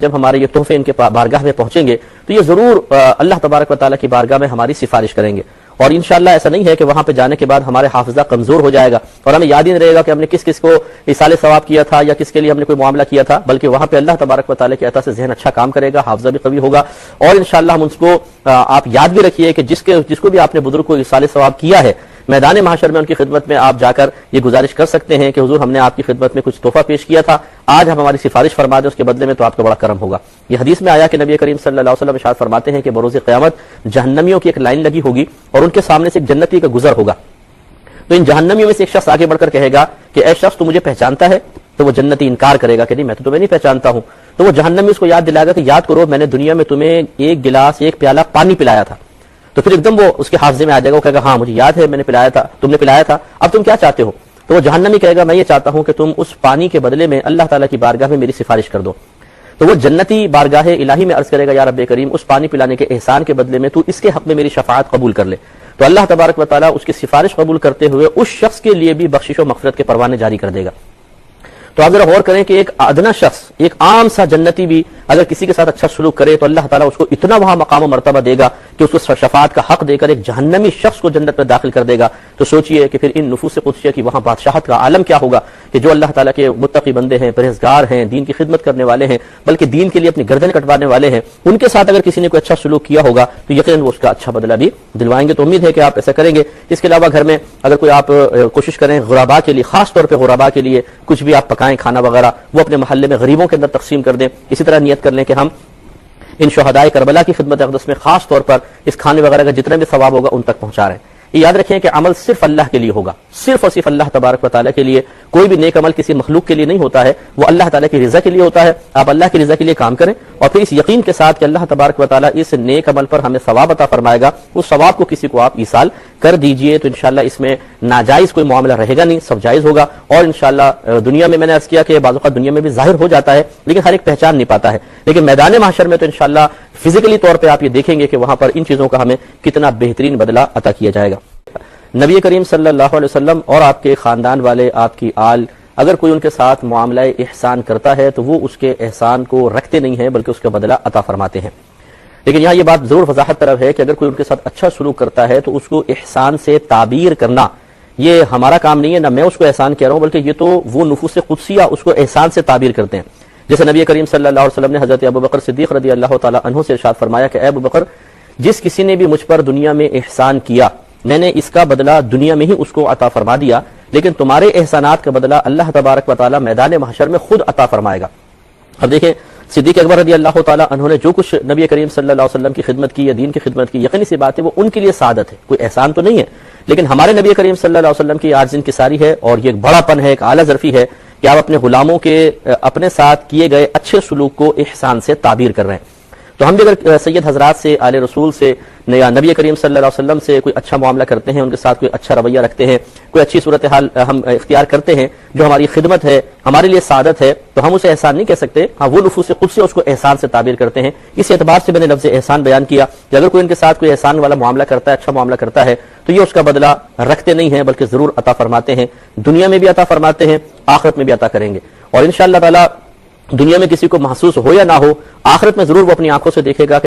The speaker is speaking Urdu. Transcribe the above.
جب ہمارے یہ تحفے ان کے بارگاہ میں پہنچیں گے تو یہ ضرور اللہ تبارک و تعالیٰ کی بارگاہ میں ہماری سفارش کریں گے. اور انشاءاللہ ایسا نہیں ہے کہ وہاں پہ جانے کے بعد ہمارے حافظہ کمزور ہو جائے گا اور ہمیں یاد ہی نہیں رہے گا کہ ہم نے کس کس کو ایصال ثواب کیا تھا یا کس کے لیے ہم نے کوئی معاملہ کیا تھا، بلکہ وہاں پہ اللہ تبارک و تعالیٰ کے عطا سے ذہن اچھا کام کرے گا، حافظہ بھی قوی ہوگا. اور انشاءاللہ ہم اس کو آپ یاد بھی رکھیے کہ جس کو بھی آپ نے بزرگ کو ایصال ثواب کیا ہے، میدان محشر میں ان کی خدمت میں آپ جا کر یہ گزارش کر سکتے ہیں کہ حضور ہم نے آپ کی خدمت میں کچھ تحفہ پیش کیا تھا، آج ہم ہماری سفارش فرما دیں، اس کے بدلے میں تو آپ کا بڑا کرم ہوگا. یہ حدیث میں آیا کہ نبی کریم صلی اللہ علیہ وسلم ارشاد فرماتے ہیں کہ بروز قیامت جہنمیوں کی ایک لائن لگی ہوگی اور ان کے سامنے سے ایک جنتی کا گزر ہوگا. تو ان جہنمیوں میں سے ایک شخص آگے بڑھ کر کہے گا کہ اے شخص تو مجھے پہچانتا ہے؟ تو وہ جنتی انکار کرے گا کہ نہیں، میں تو تمہیں نہیں پہچانتا ہوں. تو وہ جہنمی اس کو یاد دلائے گا کہ یاد کرو میں نے دنیا میں تمہیں ایک گلاس ایک پیالہ پانی پلایا تھا. تو پھر ایک دم وہ اس کے حافظے میں آ جائے گا، وہ کہے گا ہاں مجھے یاد ہے میں نے پلایا تھا، تم نے پلایا تھا، اب تم کیا چاہتے ہو؟ تو وہ جہنمی کہے گا میں یہ چاہتا ہوں کہ تم اس پانی کے بدلے میں اللہ تعالیٰ کی بارگاہ میں میری سفارش کر دو. تو وہ جنتی بارگاہ الہی میں عرض کرے گا یا رب کریم اس پانی پلانے کے احسان کے بدلے میں تو اس کے حق میں میری شفاعت قبول کر لے. تو اللہ تبارک و تعالیٰ اس کی سفارش قبول کرتے ہوئے اس شخص کے لیے بھی بخشش و مغفرت کے پروانے جاری کر دے گا. تو آپ ذرا غور کریں کہ ایک ادنا شخص، ایک عام سا جنتی بھی اگر کسی کے ساتھ اچھا سلوک کرے تو اللہ تعالیٰ اس کو اتنا وہاں مقام و مرتبہ دے گا کہ اس کو شفاعت کا حق دے کر ایک جہنمی شخص کو جنت میں داخل کر دے گا. تو سوچئے کہ پھر ان نفوس قدسیہ کی وہاں بادشاہت کا عالم کیا ہوگا کہ جو اللہ تعالیٰ کے متقی بندے ہیں، پرہیزگار ہیں، دین کی خدمت کرنے والے ہیں، بلکہ دین کے لیے اپنی گردن کٹوانے والے ہیں، ان کے ساتھ اگر کسی نے کوئی اچھا سلوک کیا ہوگا تو یقیناً وہ اس کا اچھا بدلہ بھی دلوائیں گے. تو امید ہے کہ آپ ایسا کریں گے. اس کے علاوہ گھر میں اگر کوئی آپ کوشش کریں غرباء کے لیے، خاص طور پہ غرباء کے لیے کچھ بھی آپ پکائیں کھانا وغیرہ، وہ اپنے محلے میں غریبوں کے اندر تقسیم کر دیں. اسی طرح نیت کر لیں کہ ہم ان شہدائے کربلا کی خدمت اقدس میں خاص طور پر اس کھانے وغیرہ کا جتنا بھی ثواب ہوگا ان تک پہنچا رہے ہیں. یہ یاد رکھیں کہ عمل صرف اللہ کے لیے ہوگا، صرف اور صرف اللہ تبارک و تعالیٰ کے لیے. کوئی بھی نیک عمل کسی مخلوق کے لیے نہیں ہوتا ہے، وہ اللہ تعالیٰ کی رضا کے لیے ہوتا ہے. آپ اللہ کی رضا کے لیے کام کریں اور پھر اس یقین کے ساتھ کہ اللہ تبارک و تعالیٰ اس نیک عمل پر ہمیں ثواب عطا فرمائے گا، اس ثواب کو کسی کو آپ ایصال کر دیجئے. تو انشاءاللہ اس میں ناجائز کوئی معاملہ رہے گا نہیں، سب جائز ہوگا. اور انشاءاللہ دنیا میں نے عرض کیا کہ بعض اوقات دنیا میں بھی ظاہر ہو جاتا ہے لیکن ہر ایک پہچان نہیں پاتا ہے، لیکن میدان محشر میں تو انشاءاللہ فزیکلی طور پہ آپ یہ دیکھیں گے کہ وہاں پر ان چیزوں کا ہمیں کتنا بہترین بدلہ عطا کیا جائے گا. نبی کریم صلی اللہ علیہ وسلم اور آپ کے خاندان والے، آپ کی آل، اگر کوئی ان کے ساتھ معاملہ احسان کرتا ہے تو وہ اس کے احسان کو رکھتے نہیں ہیں بلکہ اس کا بدلہ عطا فرماتے ہیں. لیکن یہاں یہ بات ضرور وضاحت طرف ہے کہ اگر کوئی ان کے ساتھ اچھا سلوک کرتا ہے تو اس کو احسان سے تعبیر کرنا یہ ہمارا کام نہیں ہے، نہ میں اس کو احسان کہہ رہا ہوں، بلکہ یہ تو وہ نفوس قدسیہ اس کو احسان سے تعبیر کرتے ہیں. جیسے نبی کریم صلی اللہ علیہ وسلم نے حضرت ابوبکر صدیق رضی اللہ تعالیٰ عنہ سے ارشاد فرمایا کہ اے ابوبکر، جس کسی نے بھی مجھ پر دنیا میں احسان کیا میں نے اس کا بدلہ دنیا میں ہی اس کو عطا فرما دیا، لیکن تمہارے احسانات کا بدلہ اللہ تبارک و تعالیٰ میدان محشر میں خود عطا فرمائے گا. اب دیکھیں صدیق اکبر رضی اللہ تعالیٰ عنہ نے جو کچھ نبی کریم صلی اللہ علیہ وسلم کی خدمت کی یا دین کی خدمت کی، یقینی سی بات ہے وہ ان کے لیے سعادت ہے، کوئی احسان تو نہیں ہے. لیکن ہمارے نبی کریم صلی اللہ علیہ وسلم کی عاجز انکساری ہے اور یہ ایک بڑا پن ہے، ایک اعلیٰ ظرفی ہے کہ آپ اپنے غلاموں کے اپنے ساتھ کیے گئے اچھے سلوک کو احسان سے تعبیر کر رہے ہیں. تو ہم بھی اگر سید حضرات سے، آل رسول سے یا نبی کریم صلی اللہ علیہ وسلم سے کوئی اچھا معاملہ کرتے ہیں، ان کے ساتھ کوئی اچھا رویہ رکھتے ہیں، کوئی اچھی صورتحال ہم اختیار کرتے ہیں جو ہماری خدمت ہے، ہمارے لیے سعادت ہے، تو ہم اسے احسان نہیں کہہ سکتے. ہاں وہ نفوس قدسی اس کو احسان سے تعبیر کرتے ہیں. اس اعتبار سے میں نے لفظ احسان بیان کیا کہ اگر کوئی ان کے ساتھ کوئی احسان والا معاملہ کرتا ہے، اچھا معاملہ کرتا ہے، تو یہ اس کا بدلہ رکھتے نہیں ہیں بلکہ ضرور عطا فرماتے ہیں. دنیا میں بھی عطا فرماتے ہیں، آخرت میں بھی عطا کریں گے. اور انشاءاللہ تعالی دنیا میں کسی کو محسوس ہو یا نہ ہو، آخرت میں ضرور وہ اپنی آنکھوں سے دیکھے گا کہ